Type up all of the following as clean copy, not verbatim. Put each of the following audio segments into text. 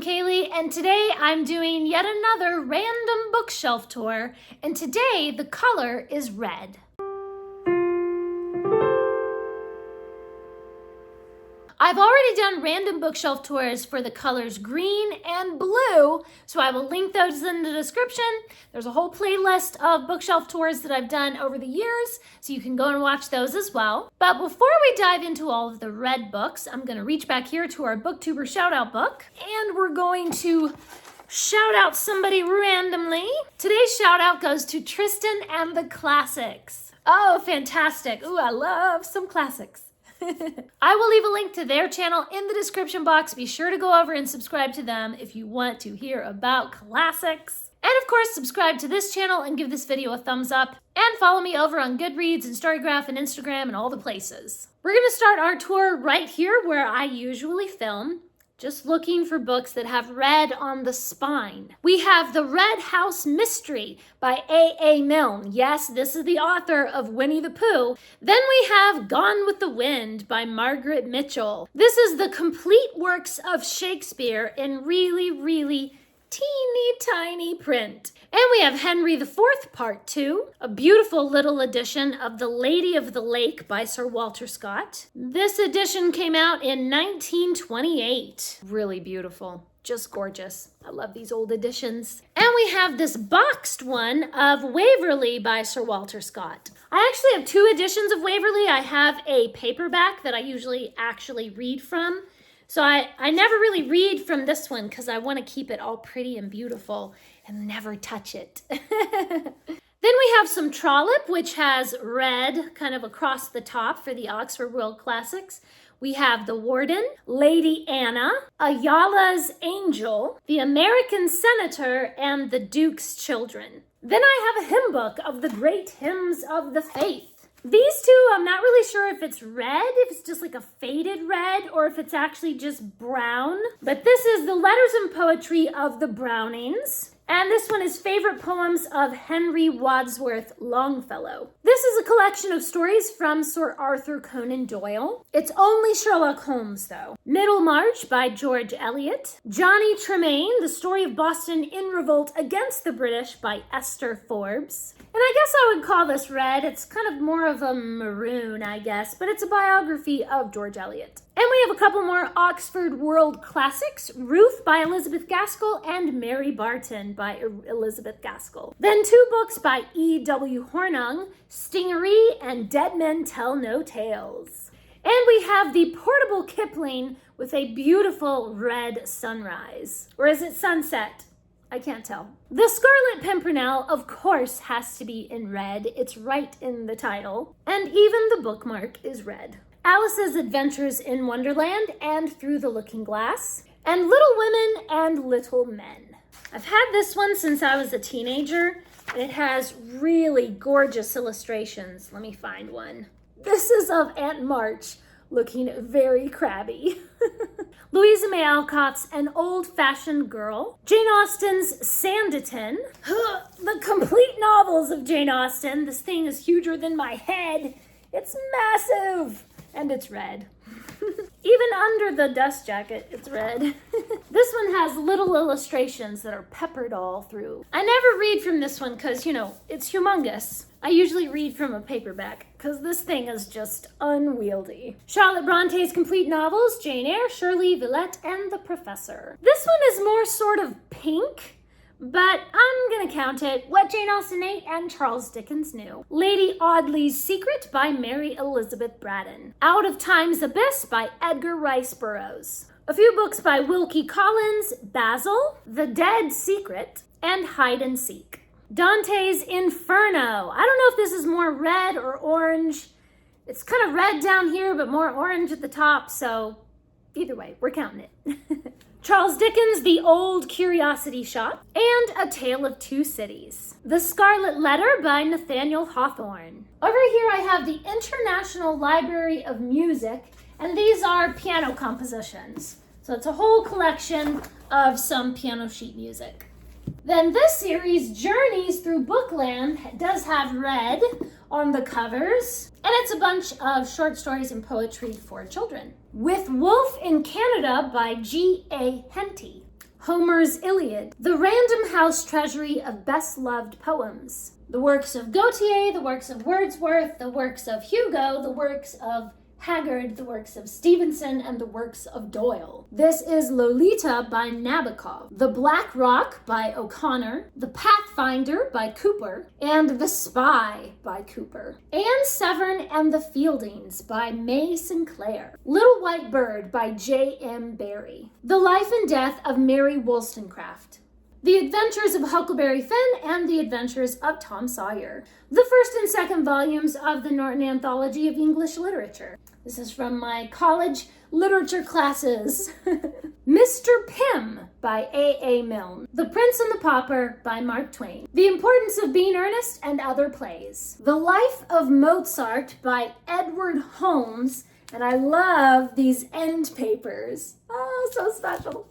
I'm Kaylee, and today I'm doing yet another random bookshelf tour, and today the color is red. I've already done random bookshelf tours for the colors green and blue, so I will link those in the description. There's a whole playlist of bookshelf tours that I've done over the years, so you can go and watch those as well. But before we dive into all of the red books, I'm going to reach back here to our Booktuber Shoutout book, and we're going to shout out somebody randomly. Today's shout out goes to Tristan and the Classics. Oh, fantastic. Ooh, I love some classics. I will leave a link to their channel in the description box. Be sure to go over and subscribe to them if you want to hear about classics. And of course, subscribe to this channel and give this video a thumbs up. And follow me over on Goodreads and Storygraph and Instagram and all the places. We're going to start our tour right here where I usually film. Just looking for books that have red on the spine. We have The Red House Mystery by A.A. Milne. Yes, this is the author of Winnie the Pooh. Then we have Gone with the Wind by Margaret Mitchell. This is the complete works of Shakespeare in really teeny tiny print. And we have Henry IV Part 2, a beautiful little edition of The Lady of the Lake by Sir Walter Scott. This edition came out in 1928. Really beautiful, just gorgeous. I love these old editions. And we have this boxed one of Waverley by Sir Walter Scott. I actually have two editions of Waverley. I have a paperback that I usually actually read from. So I never really read from this one because I want to keep it all pretty and beautiful and never touch it. Then we have some Trollope, which has red kind of across the top for the Oxford World Classics. We have The Warden, Lady Anna, Ayala's Angel, The American Senator, and The Duke's Children. Then I have a hymn book of the great hymns of the faith. These two, I'm not really sure if it's red, if it's just like a faded red, or if it's actually just brown. But this is The Letters and Poetry of the Brownings. And this one is Favorite Poems of Henry Wadsworth Longfellow. This is a collection of stories from Sir Arthur Conan Doyle. It's only Sherlock Holmes, though. Middlemarch by George Eliot. Johnny Tremaine, The Story of Boston in Revolt Against the British by Esther Forbes. And I guess I would call this red. It's kind of more of a maroon, I guess, but it's a biography of George Eliot. And we have a couple more Oxford World Classics, Ruth by Elizabeth Gaskell and Mary Barton by Elizabeth Gaskell. Then two books by E.W. Hornung, Stingery and Dead Men Tell No Tales. And we have the portable Kipling with a beautiful red sunrise. Or is it sunset? I can't tell. The Scarlet Pimpernel, of course, has to be in red. It's right in the title. And even the bookmark is red. Alice's Adventures in Wonderland and Through the Looking Glass. And Little Women and Little Men. I've had this one since I was a teenager. It has really gorgeous illustrations. Let me find one. This is of Aunt March looking very crabby. Louisa May Alcott's An Old-Fashioned Girl. Jane Austen's Sanditon. The complete novels of Jane Austen. This thing is huger than my head. It's massive. And it's red. Even under the dust jacket, it's red. This one has little illustrations that are peppered all through. I never read from this one because, it's humongous. I usually read from a paperback because this thing is just unwieldy. Charlotte Bronte's complete novels, Jane Eyre, Shirley Villette, and The Professor. This one is more sort of pink, but I'm gonna count it. What Jane Austen Ate and Charles Dickens Knew. Lady Audley's Secret by Mary Elizabeth Braddon. Out of Time's Abyss by Edgar Rice Burroughs. A few books by Wilkie Collins, Basil, The Dead Secret, and Hide and Seek. Dante's Inferno. I don't know if this is more red or orange. It's kind of red down here, but more orange at the top, so either way, we're counting it. Charles Dickens' The Old Curiosity Shop, and A Tale of Two Cities. The Scarlet Letter by Nathaniel Hawthorne. Over here I have the International Library of Music, and these are piano compositions. So it's a whole collection of some piano sheet music. Then this series, Journeys Through Bookland, does have red on the covers, and it's a bunch of short stories and poetry for children. With Wolf in Canada by G.A. Henty. Homer's Iliad, the Random House Treasury of Best Loved Poems, the works of Gautier, the works of Wordsworth, the works of Hugo, the works of Haggard, the works of Stevenson, and the works of Doyle. This is Lolita by Nabokov, The Black Rock by O'Connor, The Pathfinder by Cooper, and The Spy by Cooper. Anne Severn and the Fieldings by May Sinclair. Little White Bird by J.M. Barrie. The Life and Death of Mary Wollstonecraft. The Adventures of Huckleberry Finn and The Adventures of Tom Sawyer. The first and second volumes of the Norton Anthology of English Literature. This is from my college literature classes. Mr. Pym by A.A. Milne. The Prince and the Pauper by Mark Twain. The Importance of Being Earnest and Other Plays. The Life of Mozart by Edward Holmes. And I love these end papers. Oh, so special.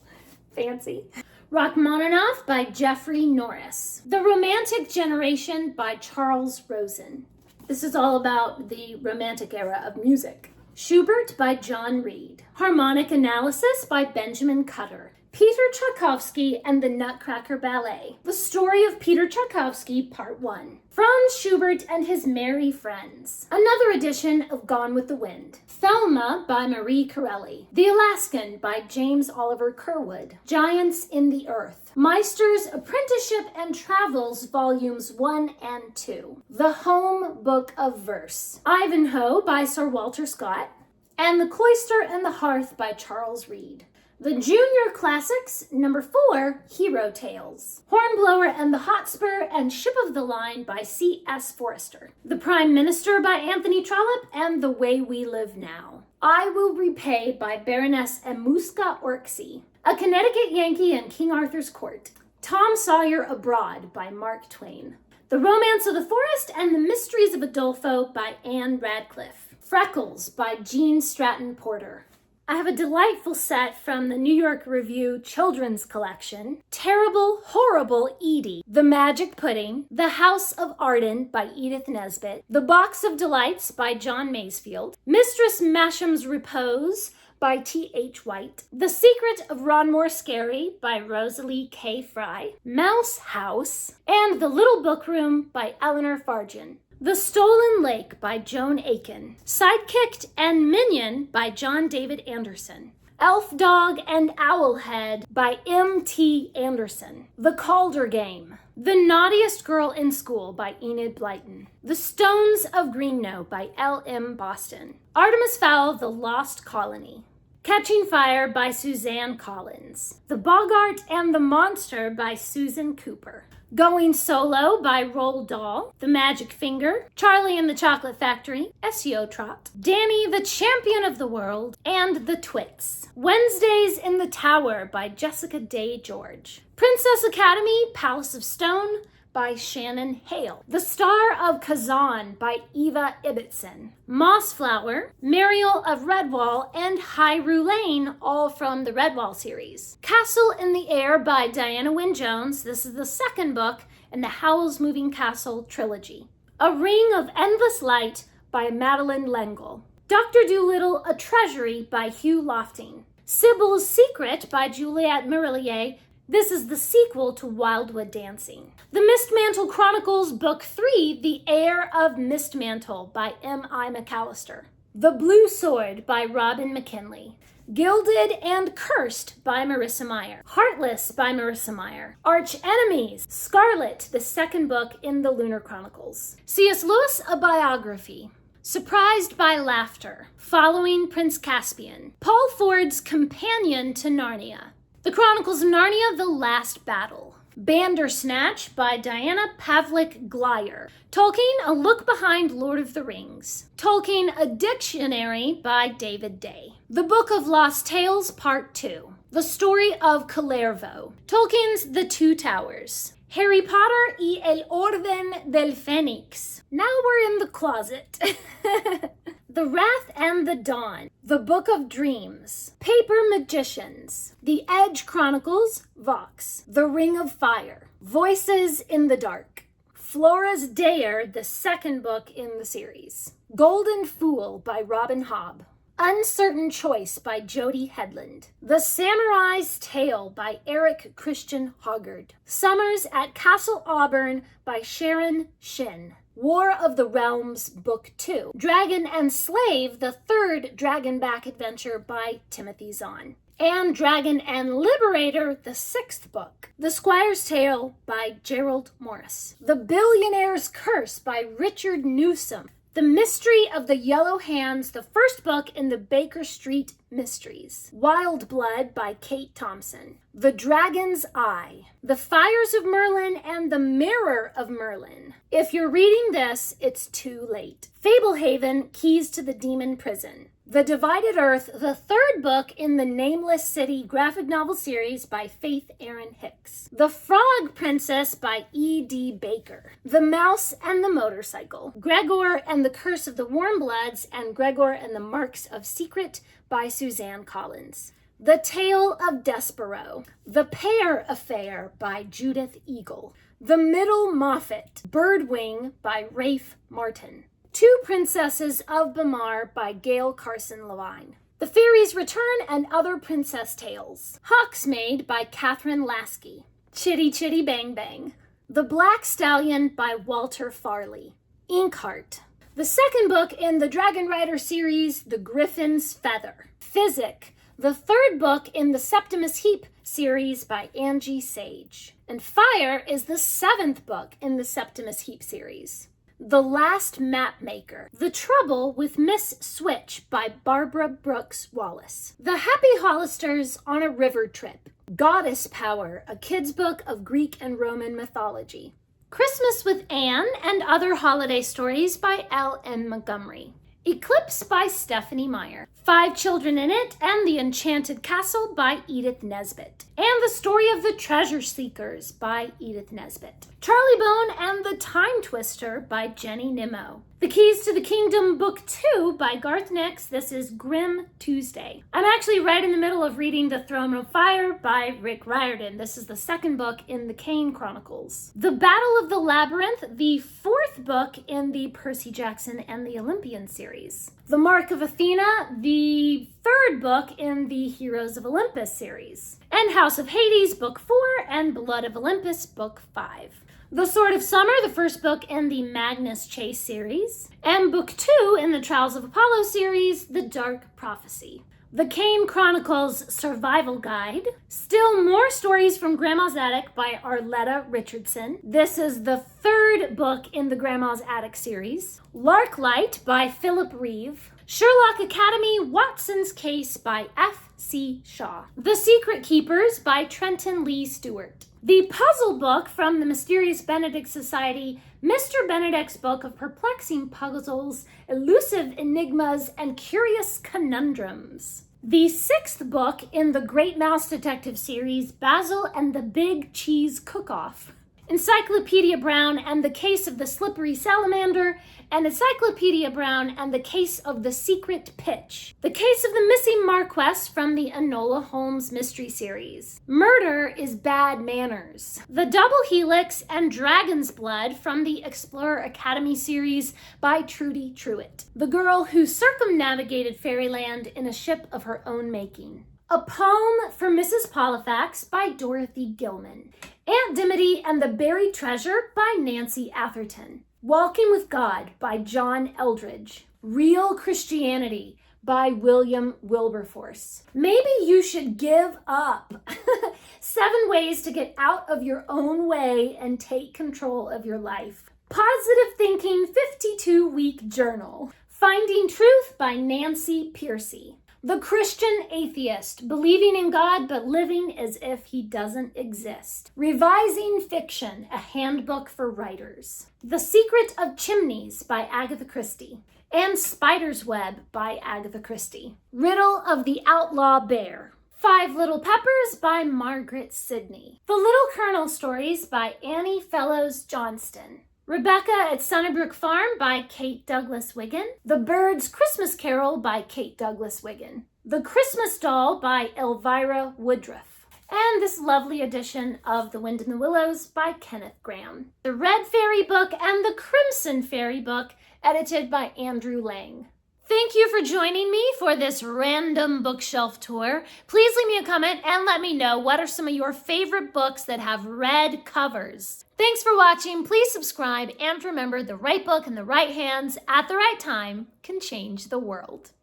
Fancy. Rachmaninoff by Jeffrey Norris. The Romantic Generation by Charles Rosen. This is all about the Romantic era of music. Schubert by John Reed. Harmonic Analysis by Benjamin Cutter. Peter Tchaikovsky and the Nutcracker Ballet. The Story of Peter Tchaikovsky, Part 1. Franz Schubert and His Merry Friends. Another edition of Gone with the Wind. Thelma by Marie Corelli. The Alaskan by James Oliver Curwood. Giants in the Earth. Meister's Apprenticeship and Travels, Volumes 1 and 2. The Home Book of Verse. Ivanhoe by Sir Walter Scott. And The Cloister and the Hearth by Charles Reed. The Junior Classics, number 4, Hero Tales. Hornblower and the Hotspur and Ship of the Line by C.S. Forester. The Prime Minister by Anthony Trollope and The Way We Live Now. I Will Repay by Baroness Emuska Orczy. A Connecticut Yankee in King Arthur's Court. Tom Sawyer Abroad by Mark Twain. The Romance of the Forest and the Mysteries of Udolpho by Anne Radcliffe. Freckles by Jean Stratton Porter. I have a delightful set from the New York Review Children's Collection. Terrible, Horrible Edie. The Magic Pudding. The House of Arden by Edith Nesbit. The Box of Delights by John Masefield. Mistress Masham's Repose by T.H. White. The Secret of Ronmore Scarry by Rosalie K. Fry. Mouse House. And The Little Book Room by Eleanor Fargen. The Stolen Lake by Joan Aiken. Sidekicked and Minion by John David Anderson. Elf Dog and Owlhead by M.T. Anderson. The Calder Game. The Naughtiest Girl in School by Enid Blyton. The Stones of Greenknow by L.M. Boston. Artemis Fowl, The Lost Colony. Catching Fire by Suzanne Collins. The Boggart and the Monster by Susan Cooper. Going Solo by Roald Dahl. The Magic Finger. Charlie and the Chocolate Factory. SEO Trot. Danny, the Champion of the World. And The Twits. Wednesdays in the Tower by Jessica Day George. Princess Academy, Palace of Stone by Shannon Hale. The Star of Kazan by Eva Ibbotson. Mossflower, Mariel of Redwall, and Hyrule Lane, all from the Redwall series. Castle in the Air by Diana Wynne Jones. This is the second book in the Howl's Moving Castle trilogy. A Ring of Endless Light by Madeleine L'Engle. Dr. Dolittle, A Treasury by Hugh Lofting. Sybil's Secret by Juliette Marillier. This is the sequel to Wildwood Dancing. The Mistmantle Chronicles, Book 3, The Heir of Mistmantle by M.I. McAllister. The Blue Sword by Robin McKinley. Gilded and Cursed by Marissa Meyer. Heartless by Marissa Meyer. Arch Enemies, Scarlet, the second book in the Lunar Chronicles. C.S. Lewis, A Biography. Surprised by Laughter. Following Prince Caspian. Paul Ford's Companion to Narnia. The Chronicles of Narnia, The Last Battle. Bandersnatch by Diana Pavlik Glyer. Tolkien, A Look Behind Lord of the Rings. Tolkien, A Dictionary by David Day. The Book of Lost Tales, Part 2. The Story of Kullervo. Tolkien's The Two Towers. Harry Potter y el Orden del Fénix. Now we're in the closet. The Wrath and the Dawn. The Book of Dreams. Paper Magicians. The Edge Chronicles, Vox. The Ring of Fire. Voices in the Dark. Flora's Dare, the second book in the series. Golden Fool by Robin Hobb. Uncertain Choice by Jody Headland. The Samurai's Tale by Eric Christian Hoggard. Summers at Castle Auburn by Sharon Shin. War of the Realms Book 2. Dragon and Slave, the third Dragonback adventure by Timothy Zahn. And Dragon and Liberator, the sixth book. The Squire's Tale by Gerald Morris. The Billionaire's Curse by Richard Newsom. The Mystery of the Yellow Hands, the first book in the Baker Street Mysteries. Wild Blood by Kate Thompson. The Dragon's Eye. The Fires of Merlin and the Mirror of Merlin. If you're reading this, it's too late. Fablehaven, Keys to the Demon Prison. The Divided Earth, the third book in the Nameless City graphic novel series by Faith Erin Hicks. The Frog Princess by E.D. Baker. The Mouse and the Motorcycle. Gregor and the Curse of the Warmbloods and Gregor and the Marks of Secret by Suzanne Collins. The Tale of Despero. The Pear Affair by Judith Eagle. The Middle Moffat. Birdwing by Rafe Martin. Two Princesses of Bamar by Gail Carson Levine. The Fairies Return and Other Princess Tales. Hawksmaid by Catherine Lasky. Chitty Chitty Bang Bang. The Black Stallion by Walter Farley. Inkheart. The second book in the Dragon Rider series, The Griffin's Feather. Physic. The third book in the Septimus Heap series by Angie Sage. And Fire is the seventh book in the Septimus Heap series. The Last Mapmaker. The Trouble with Miss Switch by Barbara Brooks Wallace. The Happy Hollisters on a River Trip. Goddess Power, a kid's book of Greek and Roman mythology. Christmas with Anne and Other Holiday Stories by L.M. Montgomery. Eclipse by Stephanie Meyer. Five Children in It and The Enchanted Castle by Edith Nesbit. And The Story of the Treasure Seekers by Edith Nesbit. Charlie Bone and the Time Twister by Jenny Nimmo. The Keys to the Kingdom Book 2 by Garth Nix. This is Grim Tuesday. I'm actually right in the middle of reading The Throne of Fire by Rick Riordan. This is the second book in the Kane Chronicles. The Battle of the Labyrinth, the fourth book in the Percy Jackson and the Olympian series. The Mark of Athena, the third book in the Heroes of Olympus series. And House of Hades, Book 4, and Blood of Olympus, Book 5. The Sword of Summer, the first book in the Magnus Chase series. And Book 2 in the Trials of Apollo series, The Dark Prophecy. The Kane Chronicles Survival Guide. Still More Stories from Grandma's Attic by Arletta Richardson. This is the third book in the Grandma's Attic series. Larklight by Philip Reeve. Sherlock Academy Watson's Case by F.C. Shaw. The Secret Keepers by Trenton Lee Stewart. The puzzle book from the Mysterious Benedict Society, Mr. Benedict's Book of Perplexing Puzzles, Elusive Enigmas, and Curious Conundrums. The sixth book in the Great Mouse Detective series, Basil and the Big Cheese Cook-Off. Encyclopedia Brown and the Case of the Slippery Salamander, and Encyclopedia Brown and the Case of the Secret Pitch. The Case of the Missing Marquess from the Enola Holmes Mystery Series. Murder is Bad Manners. The Double Helix and Dragon's Blood from the Explorer Academy series by Trudy Truitt. The Girl Who Circumnavigated Fairyland in a Ship of Her Own Making. A Poem for Mrs. Polifax by Dorothy Gilman. Aunt Dimity and the Buried Treasure by Nancy Atherton. Walking with God by John Eldridge. Real Christianity by William Wilberforce. Maybe you should give up. 7 ways to get out of your own way and take control of your life. Positive Thinking 52-Week Journal. Finding Truth by Nancy Piercy. The Christian Atheist, believing in God but living as if he doesn't exist. Revising Fiction, a handbook for writers. The Secret of Chimneys by Agatha Christie. And Spider's Web by Agatha Christie. Riddle of the Outlaw Bear. 5 Little Peppers by Margaret Sidney. The Little Colonel Stories by Annie Fellows Johnston. Rebecca at Sunnybrook Farm by Kate Douglas Wiggin. The Bird's Christmas Carol by Kate Douglas Wiggin. The Christmas Doll by Elvira Woodruff. And this lovely edition of The Wind in the Willows by Kenneth Grahame. The Red Fairy Book and the Crimson Fairy Book, edited by Andrew Lang. Thank you for joining me for this random bookshelf tour. Please leave me a comment and let me know what are some of your favorite books that have red covers. Thanks for watching. Please subscribe and remember, the right book in the right hands at the right time can change the world.